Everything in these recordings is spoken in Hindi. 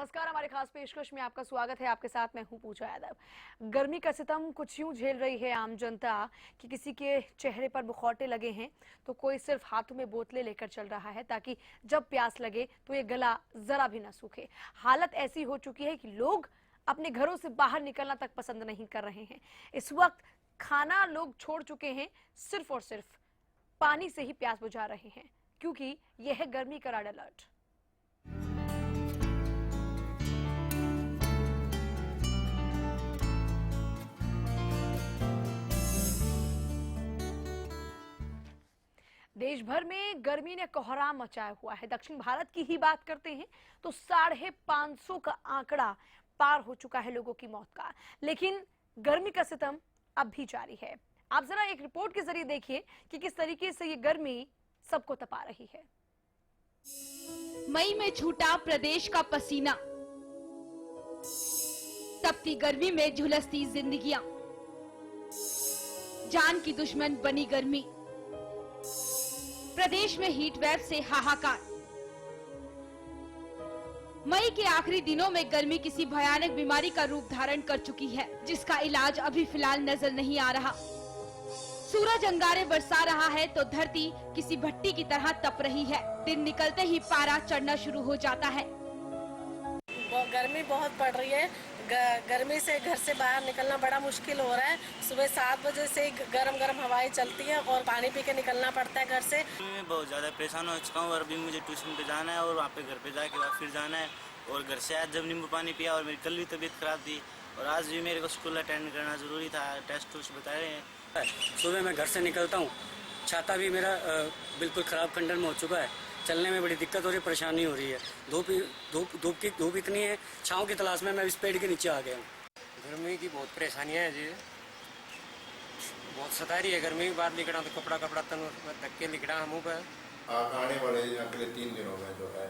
नमस्कार, हमारे खास पेशकश में आपका स्वागत है। आपके साथ मैं हूं पूजा यादव। गर्मी का सितम कुछ यूं झेल रही है आम जनता कि किसी के चेहरे पर मुखौटे लगे हैं तो कोई सिर्फ हाथों में बोतलें लेकर चल रहा है ताकि जब प्यास लगे तो ये गला जरा भी ना सूखे। हालत ऐसी हो चुकी है कि लोग अपने घरों से बाहर निकलना तक पसंद नहीं कर रहे हैं। इस वक्त खाना लोग छोड़ चुके हैं, सिर्फ और सिर्फ पानी से ही प्यास बुझा रहे हैं, क्योंकि यह है गर्मी का रेड अलर्ट। देश भर में गर्मी ने कोहराम मचाया हुआ है। दक्षिण भारत की ही बात करते हैं तो 550 का आंकड़ा पार हो चुका है लोगों की मौत का। लेकिन गर्मी का सितम अब भी जारी है। आप जरा एक रिपोर्ट के जरिए देखिए कि किस तरीके से ये गर्मी सबको तपा रही है। मई में छूटा प्रदेश का पसीना, तपती गर्मी में झुलसती जिंदगियां, जान की दुश्मन बनी गर्मी। प्रदेश में हीट वेव से हाहाकार। मई के आखिरी दिनों में गर्मी किसी भयानक बीमारी का रूप धारण कर चुकी है, जिसका इलाज अभी फिलहाल नजर नहीं आ रहा। सूरज अंगारे बरसा रहा है तो धरती किसी भट्टी की तरह तप रही है। दिन निकलते ही पारा चढ़ना शुरू हो जाता है। गर्मी बहुत पड़ रही है। गर्मी से घर से बाहर निकलना बड़ा मुश्किल हो रहा है। सुबह 7 बजे से गरम गरम हवाएं चलती हैं और पानी पी के निकलना पड़ता है घर से। मैं बहुत ज़्यादा परेशान हो चुका हूँ और अभी मुझे ट्यूशन पे जाना है और वहाँ पे घर पे जाके फिर जाना है। और घर से आज जब नींबू पानी पिया और मेरी कल भी तबीयत खराब थी और आज भी मेरे को स्कूल अटेंड करना ज़रूरी था। टेस्ट टूस्ट बता रहे हैं। सुबह मैं घर से निकलता हूँ, छाता भी मेरा बिल्कुल ख़राब कंडीशन में हो चुका है। चलने में बड़ी दिक्कत हो रही है, परेशानी हो रही है। धूप इतनी है, छाँव की तलाश में मैं इस पेड़ के नीचे आ गया हूँ। गर्मी की बहुत परेशानियाँ हैं जी, बहुत सता रही है गर्मी की बात। लिखना तो कपड़ा तन धक के लिखना मुँह पर। आने वाले अगले 3 दिनों में जो है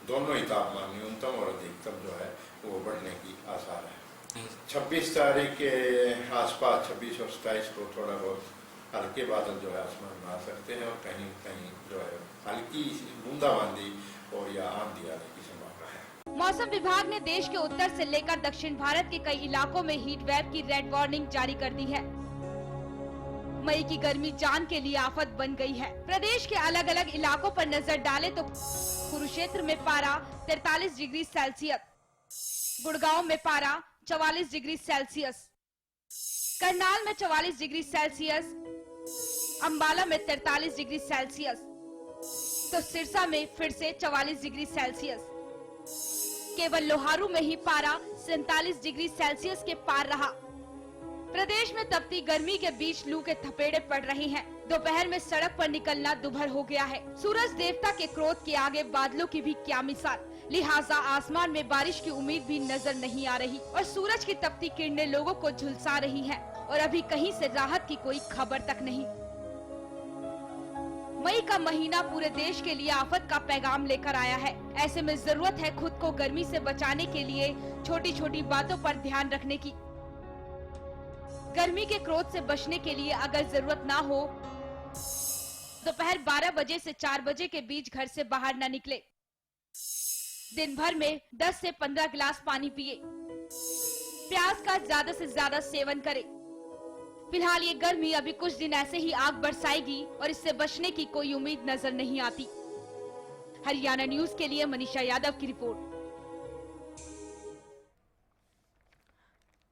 दोनों ही तापमान न्यूनतम और अधिकतम जो है वो बढ़ने की आसार है। 26 तारीख के आसपास 26 और 27 को थोड़ा बहुत हल्के बादल जो है आसमान में आ सकते हैं और कहीं कहीं जो है हल्की बूंदाबांदी और या आंधी आने की संभावना है। मौसम विभाग ने देश के उत्तर से लेकर दक्षिण भारत के कई इलाकों में हीट वेव की रेड वार्निंग जारी कर दी है। मई की गर्मी जान के लिए आफत बन गई है। प्रदेश के अलग अलग इलाकों पर नजर डाले तो कुरुक्षेत्र में पारा 43 डिग्री सेल्सियस, गुड़गांव में पारा 44 डिग्री सेल्सियस, करनाल में 44 डिग्री सेल्सियस, अंबाला में 43 डिग्री सेल्सियस, तो सिरसा में फिर से 44 डिग्री सेल्सियस। केवल लोहारू में ही पारा 47 डिग्री सेल्सियस के पार रहा। प्रदेश में तपती गर्मी के बीच लू के थपेड़े पड़ रहे हैं। दोपहर में सड़क पर निकलना दुभर हो गया है। सूरज देवता के क्रोध के आगे बादलों की भी क्या मिसाल, लिहाजा आसमान में बारिश की उम्मीद भी नजर नहीं आ रही और सूरज की तपती किरणें लोगों को झुलसा रही हैं और अभी कहीं से राहत की कोई खबर तक नहीं। मई का महीना पूरे देश के लिए आफत का पैगाम लेकर आया है। ऐसे में जरूरत है खुद को गर्मी से बचाने के लिए छोटी छोटी बातों पर ध्यान रखने की। गर्मी के क्रोध से बचने के लिए अगर जरूरत ना हो दोपहर 12 बजे से 4 बजे के बीच घर से बाहर न निकले। दिन भर में 10 से 15 गिलास पानी पिए। प्याज का ज्यादा से ज्यादा सेवन करें। फिलहाल ये गर्मी अभी कुछ दिन ऐसे ही आग बरसाएगी और इससे बचने की कोई उम्मीद नजर नहीं आती। हरियाणा न्यूज के लिए मनीषा यादव की रिपोर्ट।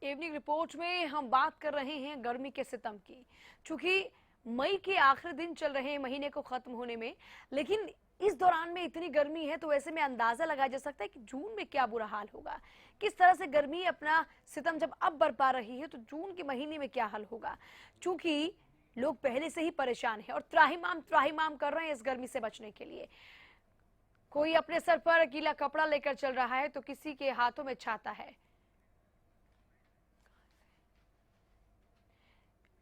इवनिंग रिपोर्ट में हम बात कर रहे हैं गर्मी के सितम की। चूंकि मई के आखिरी दिन चल रहे हैं महीने को खत्म होने में, लेकिन इस दौरान में इतनी गर्मी है तो ऐसे में अंदाजा लगाया जा सकता है कि जून में क्या बुरा हाल होगा। किस तरह से गर्मी अपना सितम जब अब बरपा रही है तो जून के महीने में क्या हाल होगा। चूंकि लोग पहले से ही परेशान हैं और त्राहिमाम कर रहे हैं इस गर्मी से बचने के लिए। कोई अपने सर पर गीला कपड़ा लेकर चल रहा है तो किसी के हाथों में छाता है।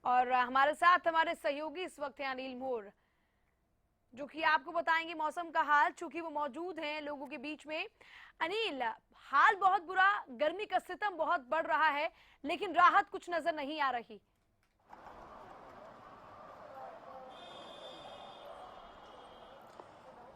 और हमारे साथ हमारे सहयोगी इस वक्त हैं अनिल मोर, जो कि आपको बताएंगे मौसम का हाल, चूंकि वो मौजूद हैं लोगों के बीच में। अनिल, हाल बहुत बुरा, गर्मी का सितम बहुत बढ़ रहा है लेकिन राहत कुछ नजर नहीं आ रही।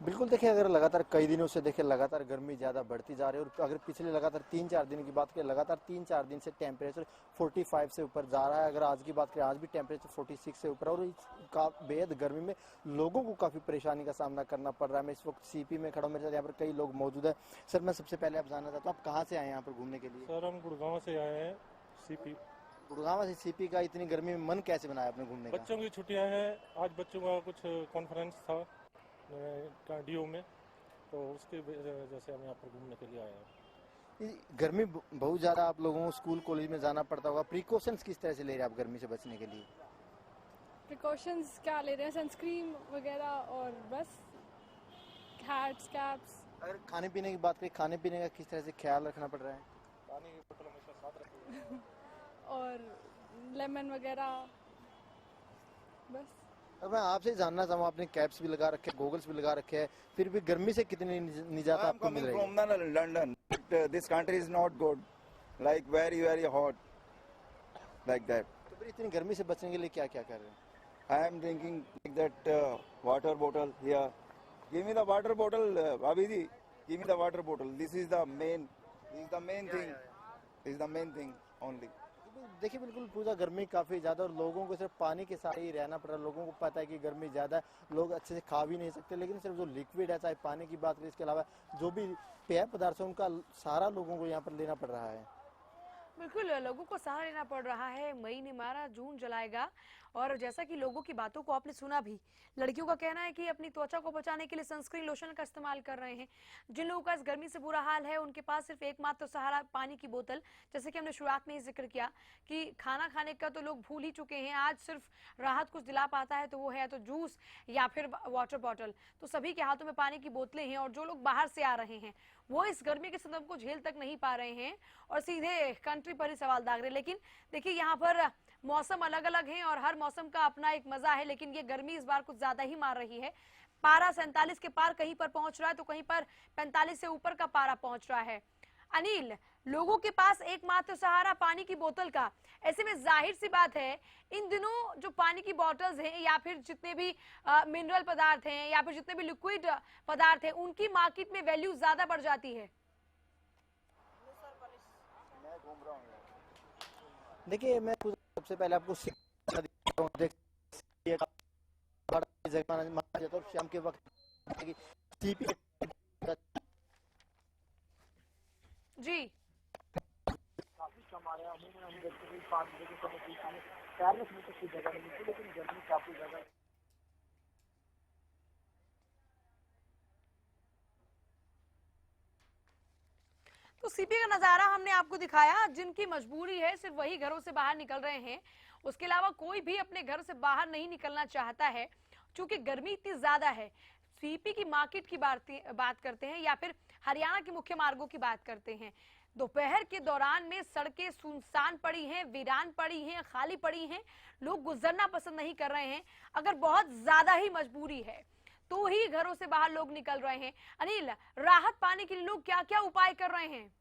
बिल्कुल देखिए, अगर लगातार कई दिनों से देखिए लगातार गर्मी ज़्यादा बढ़ती जा रही है और अगर पिछले लगातार 3-4 दिन की बात करें, लगातार 3-4 दिन से टेम्परेचर 45 से ऊपर जा रहा है। अगर आज की बात करें, आज भी टेम्परेचर 46 से ऊपर है और का बेहद गर्मी में लोगों को काफ़ी परेशानी का सामना करना पड़ रहा है। मैं इस वक्त सीपी में खड़ा हूँ, मेरे साथ यहाँ पर कई लोग मौजूद हैं। सर, मैं सबसे पहले आप जानना चाहता हूँ, आप कहाँ से आए हैं यहाँ पर घूमने के लिए? सर हम गुड़गांव से आए हैं, सीपी। गुड़गांव से सीपी का इतनी गर्मी में मन कैसे बनाया आपने घूमने का? बच्चों की छुट्टियां हैं, आज बच्चों का कुछ कॉन्फ्रेंस था डीओ में, तो उसके वजह से हम यहाँ पर घूमने के लिए आए हैं। गर्मी बहुत ज़्यादा, आप लोगों को स्कूल कॉलेज में जाना पड़ता होगा, प्रिकॉशंस किस तरह से ले रहे हैं आप गर्मी से बचने के लिए? प्रिकॉशंस क्या ले रहे हैं, सनस्क्रीन वगैरह और बस हैट्स कैप्स। अगर खाने पीने की बात करें, खाने पीने का किस तरह से ख्याल रखना पड़ रहा है? पानी की बोतल हमेशा साथ रखिए। और लेमन वगैरह, बस। अब मैं आपसे जानना चाहूँ, आपने कैप्स भी लगा रखे, गॉगल्स भी लगा रखे हैं, फिर भी गर्मी से कितनी निजात आपको मिल रही है? I'm coming from London. This country is not good, like very hot, like that. तो फिर इतनी गर्मी से बचने के लिए क्या क्या कर रहे हैं? I am drinking like that water bottle here. Give me the water bottle, Abhiji. Give me the water bottle. This is the main thing. This is the main thing only. देखिए, बिल्कुल पूरा गर्मी काफ़ी ज़्यादा और लोगों को सिर्फ पानी के साथ ही रहना पड़ रहा है। लोगों को पता है कि गर्मी ज़्यादा है, लोग अच्छे से खा भी नहीं सकते, लेकिन सिर्फ जो लिक्विड है, चाहे पानी की बात करें, इसके अलावा जो भी पेय पदार्थ है उनका सारा लोगों को यहाँ पर लेना पड़ रहा है। बिल्कुल, लोगों को सहारा लेना पड़ रहा है। मई ने मारा, जून जलाएगा। और जैसा कि लोगों की बातों को आपने सुना भी, लड़कियों का कहना है कि अपनी त्वचा को बचाने के लिए सनस्क्रीन लोशन का इस्तेमाल कर रहे हैं। जिन लोगों का इस गर्मी से बुरा हाल है, उनके पास सिर्फ एकमात्र सहारा पानी की बोतल। जैसे कि हमने शुरुआत में ही जिक्र किया कि खाना खाने का तो लोग भूल ही चुके हैं। आज सिर्फ राहत कुछ दिला पाता है तो वो है तो जूस या फिर वाटर बॉटल। तो सभी के हाथों में पानी की बोतलें हैं और जो लोग बाहर से आ रहे हैं वो इस गर्मी के सितम को झेल तक नहीं पा रहे हैं और सीधे कंट्री पर ही सवाल दाग रहे हैं। लेकिन देखिए, यहाँ पर मौसम अलग अलग हैं और हर मौसम का अपना एक मजा है, लेकिन ये गर्मी इस बार कुछ ज्यादा ही मार रही है। पारा 47 के पार कहीं पर पहुंच रहा है तो कहीं पर 45 से ऊपर का पारा पहुंच रहा है। अनिल, लोगों के पास एकमात्र सहारा पानी की बोतल का। ऐसे में जाहिर सी बात है, इन दिनों जो पानी की बोतल्स हैं या फिर जितने भी मिनरल पदार्थ हैं या फिर जितने भी लिक्विड पदार्थ हैं, उनकी मार्केट में वैल्यू ज्यादा बढ़ जाती है। देखिए, मैं सबसे पहले आपको शाम के वक्त जी काफी कम आ रहा है। अमूमन हम देखते हैं 5 बजे के समय बीच में 40 मीटर की जगह नहीं मिलती, लेकिन गर्मी काफी ज्यादा है। तो सीपी का नजारा हमने आपको दिखाया। जिनकी मजबूरी है सिर्फ वही घरों से बाहर निकल रहे हैं, उसके अलावा कोई भी अपने घर से बाहर नहीं निकलना चाहता है क्योंकि गर्मी इतनी ज्यादा है। सीपी की मार्केट की बात करते हैं या फिर हरियाणा के मुख्य मार्गों की बात करते हैं, दोपहर के दौरान में सड़कें सुनसान पड़ी हैं, वीरान पड़ी हैं, खाली पड़ी हैं। लोग गुजरना पसंद नहीं कर रहे हैं। अगर बहुत ज्यादा ही मजबूरी है तो ही घरों से बाहर लोग निकल रहे हैं। अनिल, राहत पाने के लिए लोग क्या क्या उपाय कर रहे हैं?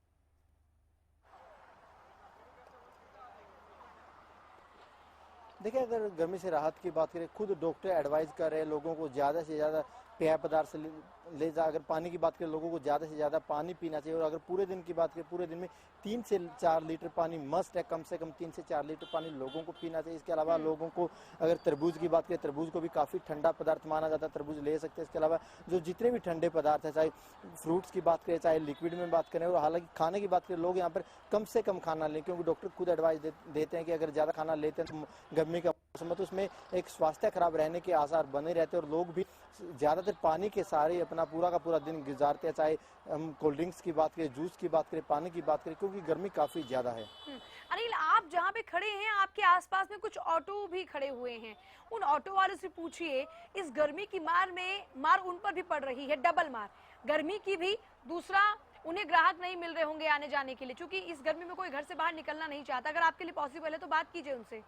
देखिए, अगर गर्मी से राहत की बात करें, खुद डॉक्टर एडवाइज कर रहे हैं लोगों को ज़्यादा से ज़्यादा पेय पदार्थ से ले जा। अगर पानी की बात करें, लोगों को ज़्यादा से ज़्यादा पानी पीना चाहिए और अगर पूरे दिन की बात करें, पूरे दिन में 3 से 4 लीटर पानी मस्ट है। कम से कम 3 से 4 लीटर पानी लोगों को पीना चाहिए। इसके अलावा लोगों को अगर तरबूज की बात करें, तरबूज को भी काफ़ी ठंडा पदार्थ माना जाता है, तरबूज ले सकते हैं। इसके अलावा जो जितने भी ठंडे पदार्थ हैं, चाहे फ्रूट्स की बात करें, चाहे लिक्विड में बात करें, और हालांकि खाने की बात करें, लोग यहाँ पर कम से कम खाना लें, क्योंकि डॉक्टर खुद एडवाइस देते हैं कि अगर ज़्यादा खाना लेते हैं तो गर्मी का मौसम है तो उसमें एक स्वास्थ्य खराब रहने के आसार बने रहते हैं और लोग भी ज़्यादातर पानी के सारे अपना पूरा का पूरा दिन गुजारते हैं। चाहे हम कोल्ड ड्रिंक्स की बात करें, जूस की बात करें, पानी की बात करें, क्योंकि गर्मी काफ़ी ज़्यादा है। अनिल, आप जहाँ पे खड़े हैं आपके आसपास में कुछ ऑटो भी खड़े हुए हैं। उन ऑटो वालों से पूछिए, इस गर्मी की मार उन पर भी पड़ रही है, डबल मार, गर्मी की भी, दूसरा उन्हें ग्राहक नहीं मिल रहे होंगे आने जाने के लिए, क्योंकि इस गर्मी में कोई घर से बाहर निकलना नहीं चाहता। अगर आपके लिए पॉसिबल है तो बात कीजिए उनसे।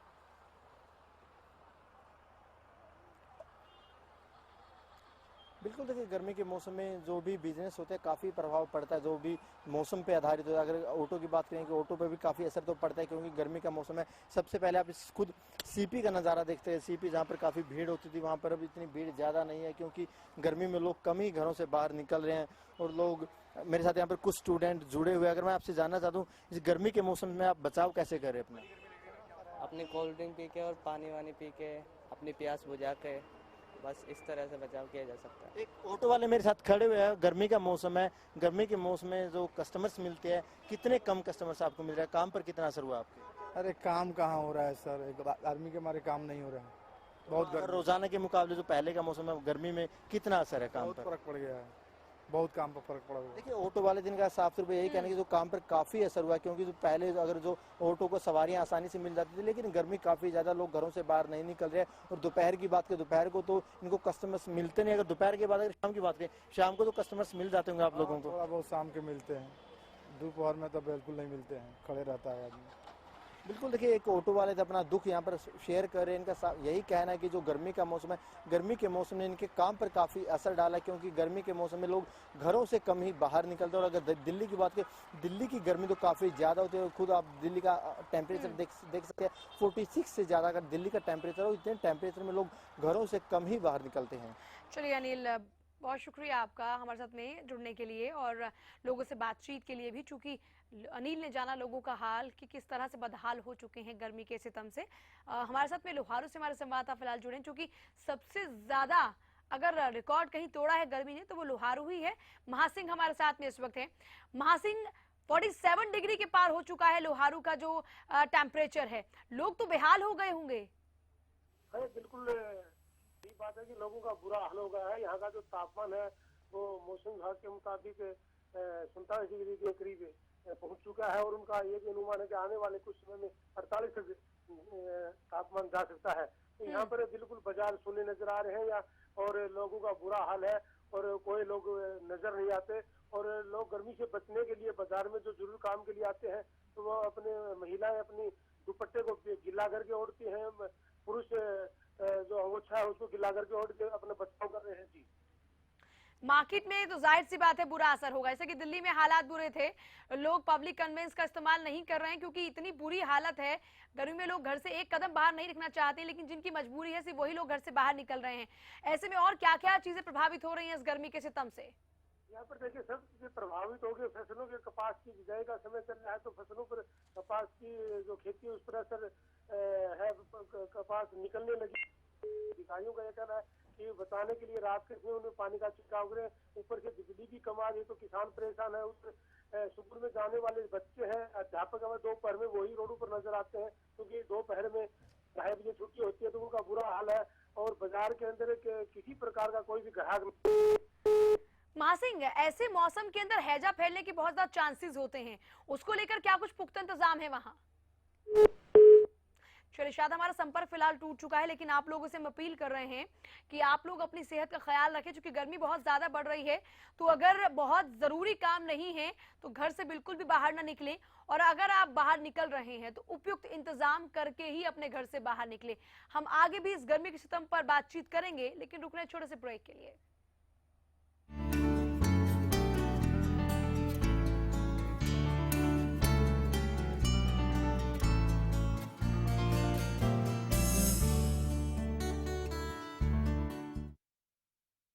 बिल्कुल देखिए, गर्मी के मौसम में जो भी बिजनेस होते हैं काफ़ी प्रभाव पड़ता है, जो भी मौसम पे आधारित होता है। अगर ऑटो की बात करें कि ऑटो पे भी काफ़ी असर तो पड़ता है, क्योंकि गर्मी का मौसम है। सबसे पहले आप खुद सीपी का नज़ारा देखते हैं। सीपी जहाँ पर काफ़ी भीड़ होती थी, वहाँ पर अब इतनी भीड़ ज़्यादा नहीं है, क्योंकि गर्मी में लोग कम ही घरों से बाहर निकल रहे हैं। और लोग, मेरे साथ यहाँ पर कुछ स्टूडेंट जुड़े हुए हैं। अगर मैं आपसे जानना चाहता हूँ, इस गर्मी के मौसम में आप बचाव कैसे करें अपना? अपनी कोल्ड ड्रिंक पी के और पानी वानी पी के अपनी प्यास बुझा के, बस इस तरह से बचाव किया जा सकता है। एक ऑटो वाले मेरे साथ खड़े हुए हैं। गर्मी का मौसम है, गर्मी के मौसम में जो कस्टमर्स मिलते हैं, कितने कम कस्टमर्स आपको मिल रहा है? काम पर कितना असर हुआ आपके? अरे काम कहाँ हो रहा है सर, गर्मी के हमारे काम नहीं हो रहा है। बहुत रोजाना के मुकाबले जो पहले का मौसम है, गर्मी में कितना असर है काम पर? फर्क पड़ गया है, बहुत काम पर फर्क पड़ा हुआ है। देखिए, ऑटो वाले दिन का साफ तौर पे यही कहने की जो काम पर काफी असर हुआ है, क्योंकि जो पहले अगर जो ऑटो को सवारियां आसानी से मिल जाती थी, लेकिन गर्मी काफी ज्यादा, लोग घरों से बाहर नहीं निकल रहे। और दोपहर की बात करें, दोपहर को तो इनको कस्टमर्स मिलते नहीं। अगर दोपहर के बाद अगर शाम की बात करें, शाम को तो कस्टमर्स मिल जाते होंगे आप लोगों को? थोड़ा बहुत शाम के मिलते हैं, दोपहर में तो बिल्कुल नहीं मिलते हैं, खड़े रहता है आदमी। बिल्कुल देखिए, एक ऑटो वाले अपना दुख यहाँ पर शेयर कर रहे हैं। इनका यही कहना है कि जो गर्मी का मौसम है, गर्मी के मौसम ने इनके काम पर काफ़ी असर डाला, क्योंकि गर्मी के मौसम में लोग घरों से कम ही बाहर निकलते हैं। और अगर दिल्ली की बात करें, दिल्ली की गर्मी तो काफ़ी ज़्यादा होती है। खुद आप दिल्ली का टेम्परेचर देख सकते हैं, 46 से ज़्यादा अगर दिल्ली का टेम्परेचर हो, इतने टेम्परेचर में लोग घरों से कम ही बाहर निकलते हैं। चलिए अनिल, बहुत शुक्रिया आपका हमारे साथ में जुड़ने के लिए और लोगों से बातचीत के लिए भी, चूंकि अनिल ने जाना लोगों का हाल कि किस तरह से बदहाल हो चुके हैं गर्मी के सितम से। हमारे साथ में लोहारू से हमारे संवाददाता फिलहाल जुड़े हैं, चूंकि सबसे ज्यादा अगर रिकॉर्ड कहीं तोड़ा है गर्मी ने तो वो लोहारू ही है। महासिंह हमारे साथ में इस वक्त है। महासिंह, 47 डिग्री के पार हो चुका है लोहारू का जो टेम्परेचर है, लोग तो बेहाल हो गए होंगे। बिल्कुल यही बात है कि लोगों का बुरा हाल हो गया है। यहाँ का जो तापमान है वो मौसम विभाग के मुताबिक 47 डिग्री के करीब पहुंच चुका है। और उनका ये भी अनुमान है कि आने वाले कुछ समय में 48 तक तापमान जा सकता है। तो यहाँ पर बिल्कुल बाजार सुने नजर आ रहे हैं और लोगों का बुरा हाल है और कोई लोग नजर नहीं आते। और लोग गर्मी से बचने के लिए बाजार में जो जरूर काम के लिए आते हैं तो वो अपने महिलाएं अपनी दुपट्टे को गिला करके ओढ़ती हैं, पुरुष जो अंगोछा है उसको गिला करके ओढ़ के अपने बचाव कर रहे हैं। जी, मार्केट में तो जाहिर सी बात है बुरा असर होगा। जैसे कि दिल्ली में हालात बुरे थे, लोग पब्लिक कन्वेंस का इस्तेमाल नहीं कर रहे हैं क्योंकि इतनी बुरी हालत है। गर्मी में लोग घर से एक कदम बाहर नहीं रखना चाहते, लेकिन जिनकी मजबूरी है सिर्फ वही लोग घर से बाहर निकल रहे हैं। ऐसे में और क्या क्या चीजें प्रभावित हो रही हैं इस गर्मी के सितम से? यहाँ पर देखिए सब चीजें प्रभावित हो गई। फसलों के कपास की बिजाई का समय चल रहा है तो फसलों पर कपास की जो खेती है उस पर असर है। कपास निकलने लगी। अधिकारियों का यह कहना है कि बचाने के लिए रात के समय उन्हें पानी का छिड़काव करें। ऊपर से बिजली भी कम आ रही तो किसान परेशान है। उस स्कूल में जाने वाले बच्चे हैं, अध्यापक हमें दोपहर में वही रोडों पर नजर आते हैं क्योंकि दोपहर में 2:30 बजे छुट्टी होती है तो उनका बुरा हाल है। और बाजार के अंदर किसी प्रकार का कोई भी ग्राहक नहीं। महासिंह, ऐसे मौसम के अंदर हैजा फैलने के बहुत ज्यादा चांसेस होते हैं, उसको लेकर क्या कुछ पुख्ता इंतजाम है वहां? चलिए, शायद हमारा संपर्क फिलहाल टूट चुका है, लेकिन आप लोगों से हम अपील कर रहे हैं कि आप लोग अपनी सेहत का ख्याल रखें, क्योंकि गर्मी बहुत ज्यादा बढ़ रही है। तो अगर बहुत जरूरी काम नहीं है तो घर से बिल्कुल भी बाहर ना निकलें, और अगर आप बाहर निकल रहे हैं तो उपयुक्त इंतजाम करके ही अपने घर से बाहर निकलें। हम आगे भी इस गर्मी के सितम पर बातचीत करेंगे, लेकिन रुकने छोटे से ब्रेक के लिए।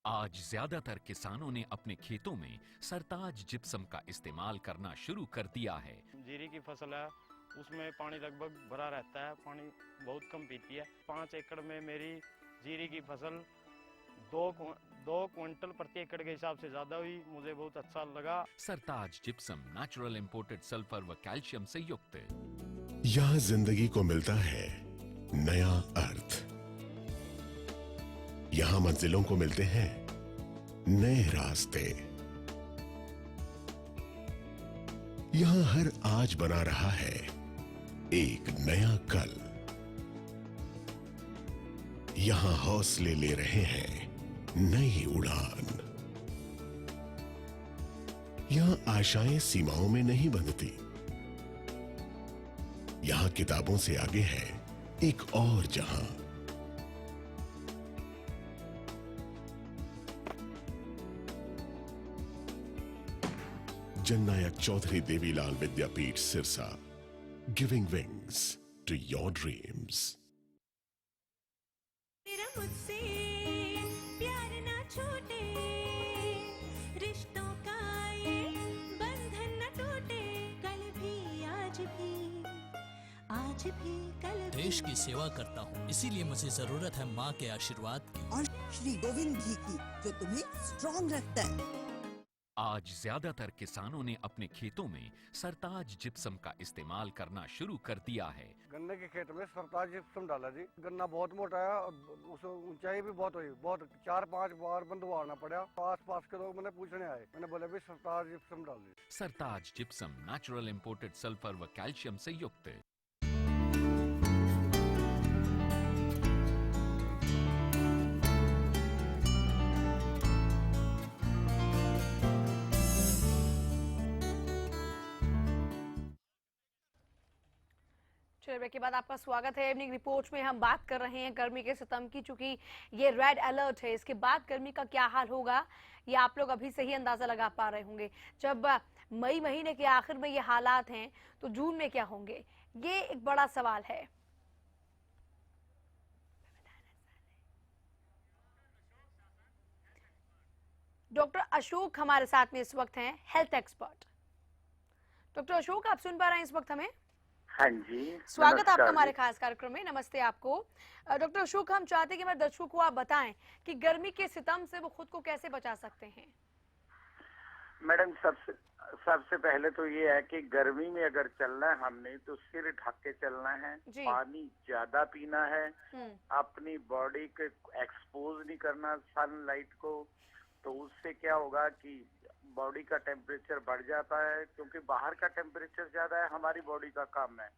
आज ज्यादातर किसानों ने अपने खेतों में सरताज जिप्सम का इस्तेमाल करना शुरू कर दिया है। जीरी की फसल है, उसमें पानी लगभग भरा रहता है, पानी बहुत कम पीती है। 5 एकड़ में मेरी जीरी की फसल 2 क्विंटल प्रति एकड़ के हिसाब से ज्यादा हुई। मुझे बहुत अच्छा लगा। सरताज जिप्सम नेचुरल इंपोर्टेड सल्फर व कैल्शियम से युक्त। यहाँ जिंदगी को मिलता है नया अर्थ। यहाँ मंजिलों को मिलते हैं नए रास्ते। यहाँ हर आज बना रहा है एक नया कल। यहाँ हौसले ले रहे हैं नई उड़ान। यहाँ आशाएं सीमाओं में नहीं बंधती। यहाँ किताबों से आगे है एक और जहां। Jannayak Chaudhary Devilal Vidyapeeth Sirsa, giving wings to your dreams. तेरा मुझसे प्यार ना छूटे, रिश्तों का ये बंधन न टूटे, कल भी आज भी कल भी। देश की सेवा करता हूँ, इसीलिए मुझे जरूरत है माँ के आशीर्वाद की और श्री गोविंद घी की, जो तुम्हें स्ट्रॉन्ग रखता है। आज ज्यादातर किसानों ने अपने खेतों में सरताज जिप्सम का इस्तेमाल करना शुरू कर दिया है। गन्ने के खेत में सरताज जिप्सम डाला जी। गन्ना बहुत मोटा है, उस ऊंचाई भी बहुत हुई, बहुत 4-5 बार बंदवाना पड़ा। आस-पास के लोग मैंने पूछने आए, मैंने बोला भी सरताज जिप्सम डाल दी। सरताज जिप्सम नेचुरल इंपोर्टेड सल्फर व कैल्शियम से युक्त। चलिए ब्रेक के बाद आपका स्वागत है। इवनिंग रिपोर्ट में हम बात कर रहे हैं गर्मी के सितम की। चूंकि ये रेड अलर्ट है, इसके बाद गर्मी का क्या हाल होगा ये आप लोग अभी से ही अंदाजा लगा पा रहे होंगे। जब मई महीने के आखिर में ये हालात हैं तो जून में क्या होंगे, ये एक बड़ा सवाल है। डॉक्टर अशोक हमारे साथ में इस वक्त हैं, हेल्थ एक्सपर्ट। डॉक्टर अशोक, आप सुन पा रहे हैं इस वक्त हमें? हाँ जी, स्वागत आपका हमारे खास कार्यक्रम में। नमस्ते आपको। डॉक्टर अशोक, हम चाहते हैं कि हमारे दर्शकों को आप बताएं कि गर्मी के सितम से वो खुद को कैसे बचा सकते हैं। मैडम, सबसे पहले तो ये है कि गर्मी में अगर चलना है हमने तो सिर ढक के चलना है, पानी ज्यादा पीना है, अपनी बॉडी को एक्सपोज नहीं करना सनलाइट को। तो उससे क्या होगा कि बॉडी का टेम्परेचर बढ़ जाता है, क्योंकि बाहर का टेम्परेचर ज्यादा है, हमारी बॉडी का कम है।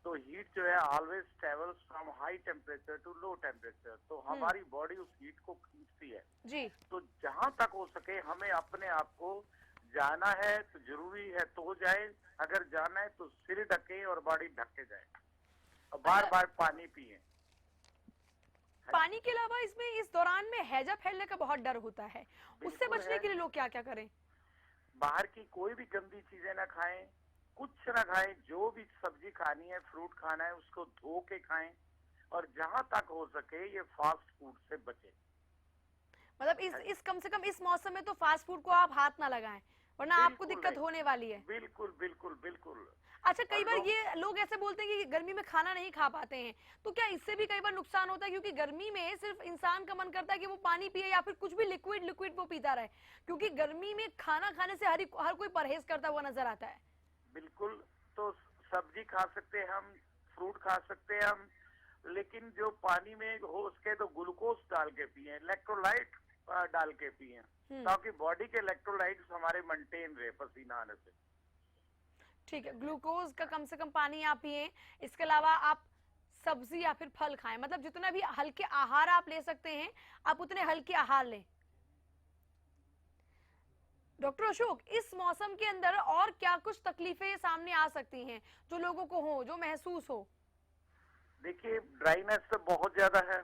तो हीट जो है always travels from high temperature to low temperature, तो हमारी बॉडी उस हीट को खींचती है जी। तो जहां तक हो सके हमें अपने आप को जाना है तो जरूरी है तो जाए, अगर जाना है तो सिर ढके और बॉडी ढक के जाए और बार बार पानी पिए। पानी के अलावा इसमें इस दौरान में हैजा फैलने का बहुत डर होता है, उससे बचने के लिए लोग क्या क्या करें? बाहर की कोई भी गंदी चीजें ना खाएं, कुछ ना खाएं, जो भी सब्जी खानी है, फ्रूट खाना है, उसको धो के खाएं और जहां तक हो सके ये फास्ट फूड से बचें। मतलब इस कम से कम इस मौसम में तो फास्ट फूड को आप हाथ ना लगाएं, वरना आपको दिक्कत होने वाली है। बिल्कुल बिल्कुल बिल्कुल। अच्छा, कई बार ये लोग ऐसे बोलते हैं कि गर्मी में खाना नहीं खा पाते हैं, तो क्या इससे भी कई बार नुकसान होता है? क्योंकि गर्मी में सिर्फ इंसान का मन करता है कि वो पानी पिए या फिर कुछ भी लिक्विड वो पीता रहे, क्योंकि गर्मी में खाना खाने से हर कोई परहेज करता हुआ नजर आता है। बिल्कुल, तो सब्जी खा सकते हैं हम, फ्रूट खा सकते हैं हम, लेकिन जो पानी में हो सके तो ग्लूकोज डाल के पिए, इलेक्ट्रोलाइट डाल के पिए, ताकि बॉडी के इलेक्ट्रोलाइट्स हमारे मेंटेन रहे पसीना आने से। ठीक है, ग्लूकोज का कम से कम पानी आप पिए। इसके अलावा आप सब्जी या फिर फल खाएं, मतलब जितना भी हल्के आहार आप ले सकते हैं आप उतने हल्के आहार लें। डॉक्टर अशोक, इस मौसम के अंदर और क्या कुछ तकलीफें सामने आ सकती हैं जो लोगों को हो, जो महसूस हो? देखिए, ड्राइनेस तो बहुत ज्यादा है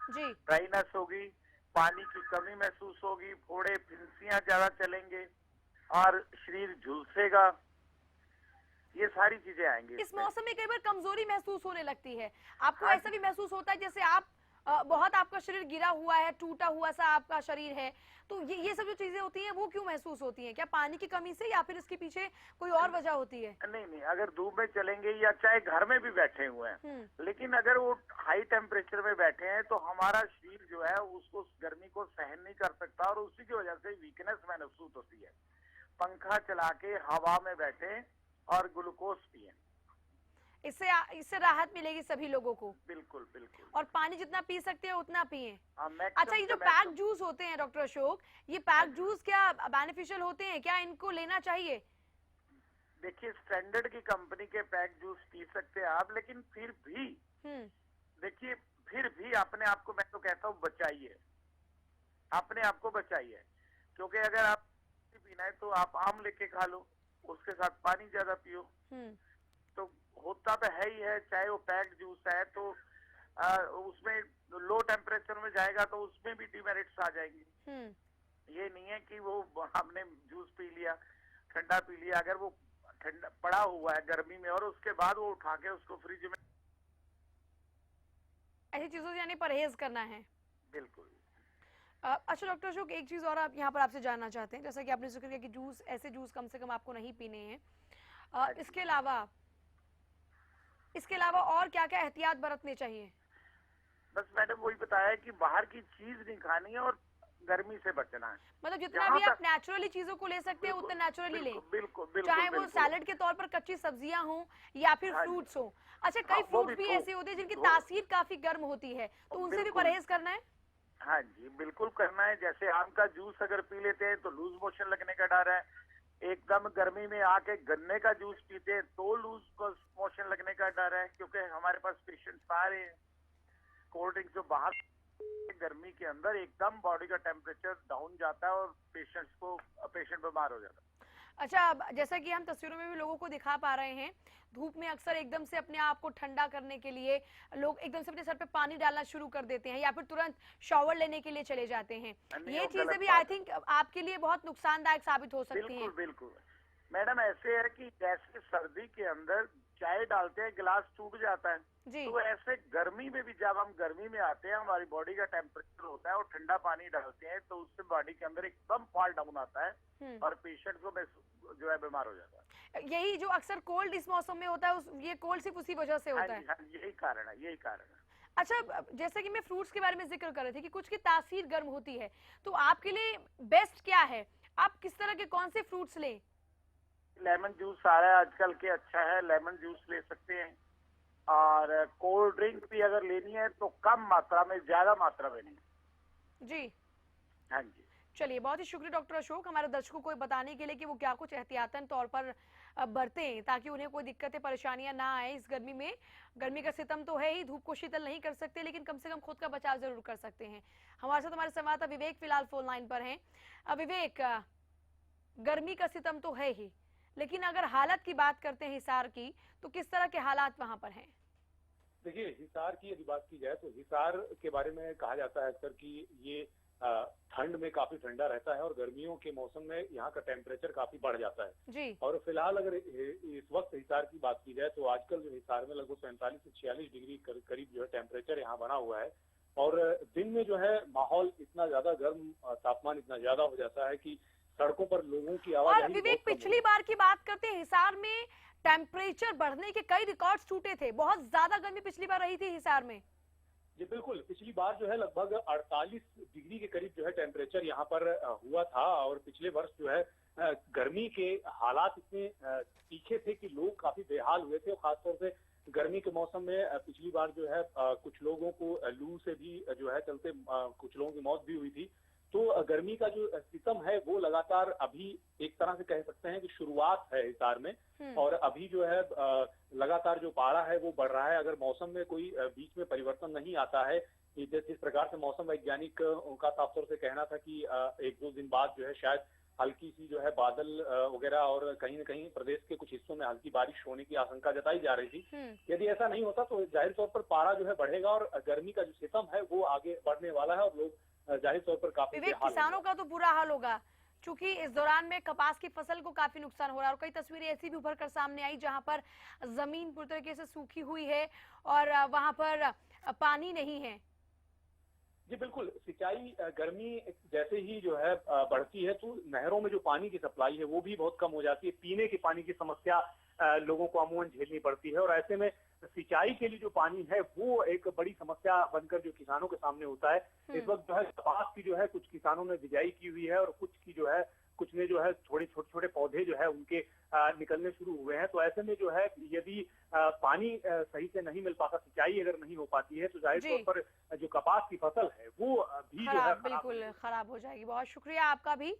जी। ड्राइनेस होगी, पानी की कमी महसूस होगी, फोड़े फिंसियां ज्यादा चलेंगे और शरीर झुलसेगा, ये सारी चीजें आएंगी। इस मौसम में कई बार कमजोरी महसूस होने लगती है, आपको ऐसा भी महसूस होता है जैसे आप बहुत आपका शरीर गिरा हुआ है, टूटा हुआ सा आपका शरीर है, तो ये सब जो चीजें होती हैं वो क्यों महसूस होती हैं? क्या पानी की कमी से या फिर इसके पीछे कोई और वजह होती है? नहीं, अगर धूप में चलेंगे या चाहे घर में भी बैठे हुए हैं, लेकिन अगर वो हाई टेम्परेचर में बैठे हैं तो हमारा शरीर जो है उसको गर्मी को सहन नहीं कर सकता और उसी की वजह से वीकनेस महसूस होती है। पंखा चला के हवा में बैठे और ग्लूकोज पिए, इससे राहत मिलेगी सभी लोगों को। बिल्कुल बिल्कुल। और पानी जितना पी सकते हैं उतना पिए। अच्छा, ये जो पैक जूस होते हैं डॉक्टर अशोक, ये पैक जूस क्या बेनिफिशियल होते हैं, क्या इनको लेना चाहिए? देखिए, स्टैंडर्ड की कंपनी के पैक जूस पी सकते हैं आप, लेकिन फिर भी देखिए, फिर भी अपने आप को, मैं तो कहता हूँ, बचाइए, अपने आप को बचाइए, क्योंकि अगर आप पीना है तो आप आम लेके खा लो, उसके साथ पानी ज्यादा पियो, तो होता तो है ही है। चाहे वो पैक जूस है तो उसमें लो टेम्परेचर में जाएगा तो उसमें भी डिमेरिट्स आ जाएंगी। ये नहीं है कि वो हमने जूस पी लिया, ठंडा पी लिया, अगर वो ठंडा पड़ा हुआ है गर्मी में और उसके बाद वो उठा के उसको फ्रिज में, ऐसी चीजों से यानी परहेज करना है। बिल्कुल। अच्छा डॉक्टर अशोक, एक चीज और आप यहाँ पर आपसे जानना चाहते हैं, जैसा कि आपने जिक्र किया कि जूस, ऐसे जूस कम से कम आपको नहीं पीने हैं। इसके अलावा और क्या क्या एहतियात बरतने चाहिए? बस मैडम वही बताया कि बाहर की चीज नहीं खानी है और गर्मी से बचना है। मतलब जितना भी आप नेचुरली चीजों को ले सकते हैं उतना नेचुरली लें। बिल्कुल, चाहे वो सैलेड के तौर पर कच्ची सब्जियां हों या फिर फ्रूट्स हो। अच्छा, कई फ्रूट्स भी ऐसे होते हैं जिनकी तासीर काफी गर्म होती है, तो उनसे भी परहेज करना है? हाँ जी, बिल्कुल करना है। जैसे आम का जूस अगर पी लेते हैं तो लूज मोशन लगने का डर है। एकदम गर्मी में आके गन्ने का जूस पीते हैं तो लूज मोशन लगने का डर है, क्योंकि हमारे पास पेशेंट सारे कोल्ड ड्रिंक जो बाहर गर्मी के अंदर एकदम बॉडी का टेम्परेचर डाउन जाता है और पेशेंट बीमार हो जाता है। अच्छा, जैसा कि हम तस्वीरों में भी लोगों को दिखा पा रहे हैं, धूप में अक्सर एकदम से अपने आप को ठंडा करने के लिए लोग एकदम से अपने सर पे पानी डालना शुरू कर देते हैं या फिर तुरंत शावर लेने के लिए चले जाते हैं। ये चीजें भी आई थिंक आपके लिए बहुत नुकसानदायक साबित हो सकती हैं। बिल्कुल मैडम, ऐसे है कि जैसे सर्दी के अंदर चाय डालते हैं गिलास टूट जाता है, तो ऐसे गर्मी में भी जब हम गर्मी में आते हैं हमारी बॉडी का टेम्परेचर होता है और ठंडा पानी डालते हैं तो उससे बॉडी के अंदर एकदम फॉल डाउन आता है और पेशेंट को जो है बीमार हो जाता है। यही जो अक्सर कोल्ड इस मौसम में होता है, ये कोल्ड सिर्फ उसी वजह से होता है। यही कारण है। अच्छा, जैसे कि मैं फ्रूट्स के बारे में जिक्र कर रही थी कि कुछ की तासीर गर्म होती है, तो आपके लिए बेस्ट क्या है? आप किस तरह के कौन से फ्रूट्स लें? लेमन जूस आ रहा है आजकल के, अच्छा है, लेमन जूस ले सकते हैं। और कोल्ड ड्रिंक भी अगर लेनी है तो कम मात्रा में, ज्यादा मात्रा में नहीं। जी हाँ जी, चलिए, बहुत ही शुक्रिया डॉक्टर अशोक हमारे दर्शकों को बताने के लिए कि वो क्या कुछ एहतियातन तौर पर बरतें ताकि उन्हें कोई दिक्कतें परेशानियां ना आए इस गर्मी में। गर्मी का सितम तो है ही, धूप को शीतल नहीं कर सकते, लेकिन कम से कम खुद का बचाव जरूर कर सकते हैं। हमारे साथ हमारे संवाददाता विवेक फिलहाल फोन लाइन पर हैं। विवेक, गर्मी का सितम तो है ही, लेकिन अगर हालत की बात करते हैं हिसार की, तो किस तरह के हालात वहां पर हैं? देखिए, हिसार की यदि बात की जाए तो हिसार के बारे में कहा जाता है अक्सर कि ये ठंड में काफी ठंडा रहता है और गर्मियों के मौसम में यहाँ का टेम्परेचर काफी बढ़ जाता है जी। और फिलहाल अगर इस वक्त हिसार की बात की जाए तो आजकल जो हिसार में लगभग 45 से 46 डिग्री करीब जो है टेम्परेचर यहाँ बना हुआ है और दिन में जो है माहौल इतना ज्यादा गर्म, तापमान इतना ज्यादा हो जाता है कि सड़कों पर लोगों की आवाजाही। और विवेक, पिछली बार की बात करते हैं, हिसार में टेम्परेचर बढ़ने के कई रिकॉर्ड्स टूटे थे, बहुत ज्यादा गर्मी पिछली बार रही थी हिसार में। जी बिल्कुल, पिछली बार जो है लगभग 48 डिग्री के करीब जो है टेम्परेचर यहाँ पर हुआ था और पिछले वर्ष जो है गर्मी के हालात इतने तीखे थे कि लोग काफी बेहाल हुए थे और खासतौर से गर्मी के मौसम में पिछली बार जो है कुछ लोगों को लू से भी जो है चलते कुछ लोगों की मौत भी हुई थी। तो गर्मी का जो सितम है वो लगातार अभी एक तरह से कह सकते हैं कि शुरुआत है हिसार में और अभी जो है लगातार जो पारा है वो बढ़ रहा है। अगर मौसम में कोई बीच में परिवर्तन नहीं आता है, जिस प्रकार से मौसम वैज्ञानिक उनका साफ तौर से कहना था कि 1-2 दिन बाद जो है शायद हल्की सी जो है बादल वगैरह और कहीं न कहीं प्रदेश के कुछ हिस्सों में हल्की बारिश होने की आशंका जताई जा रही थी। यदि ऐसा नहीं होता तो जाहिर तौर पर पारा जो है बढ़ेगा और गर्मी का जो सितम है वो आगे बढ़ने वाला है और लोग जाहिर तौर पर काफी किसानों का तो बुरा हाल होगा, क्योंकि इस दौरान में कपास की फसल को काफी नुकसान हो रहा है और कई तस्वीरें ऐसी भी उभर कर सामने आई जहां पर जमीन पूरी तरीके से सूखी हुई है और वहां पर पानी नहीं है। जी बिल्कुल, सिंचाई गर्मी जैसे ही जो है बढ़ती है तो नहरों में जो पानी की सप्लाई है वो भी बहुत कम हो जाती है। पीने के पानी की समस्या लोगों को अमूमन झेलनी पड़ती है और ऐसे में सिंचाई के लिए जो पानी है वो एक बड़ी समस्या बनकर जो किसानों के सामने होता है। इस वक्त जो है कपास की जो है कुछ किसानों ने बिजाई की हुई है और कुछ ने जो है थोड़े छोटे पौधे जो है उनके निकलने शुरू हुए हैं। तो ऐसे में जो है यदि पानी सही से नहीं मिल पाता, सिंचाई अगर नहीं हो पाती है तो जाहिर तौर पर जो कपास की फसल है वो भी जो है बिल्कुल खराब हो जाएगी। बहुत शुक्रिया आपका भी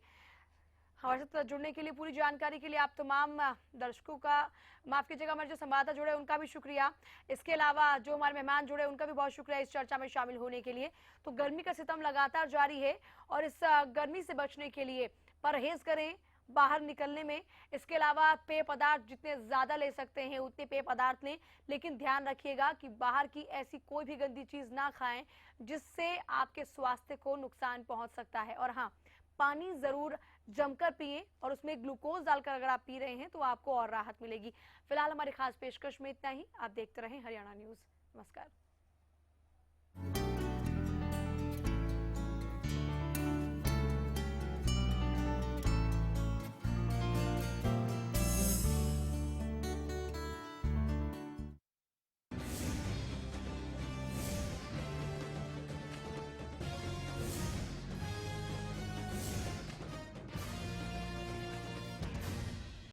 हमारे साथ जुड़ने के लिए, पूरी जानकारी के लिए। आप तमाम दर्शकों का, माफ कीजिएगा, हमारे जो संवाददाता जुड़े उनका भी शुक्रिया। इसके अलावा जो हमारे मेहमान जुड़े उनका भी बहुत शुक्रिया इस चर्चा में शामिल होने के लिए। तो गर्मी का सितम लगातार जारी है और इस गर्मी से बचने के लिए परहेज करें बाहर निकलने में। इसके अलावा पेय पदार्थ जितने ज्यादा ले सकते हैं उतने पेय पदार्थ लें, लेकिन ध्यान रखिएगा कि बाहर की ऐसी कोई भी गंदी चीज ना खाएं जिससे आपके स्वास्थ्य को नुकसान पहुंच सकता है। और हाँ, पानी जरूर जमकर पिए और उसमें ग्लूकोज डालकर अगर आप पी रहे हैं तो आपको और राहत मिलेगी। फिलहाल हमारी खास पेशकश में इतना ही। आप देखते रहें हरियाणा न्यूज। नमस्कार।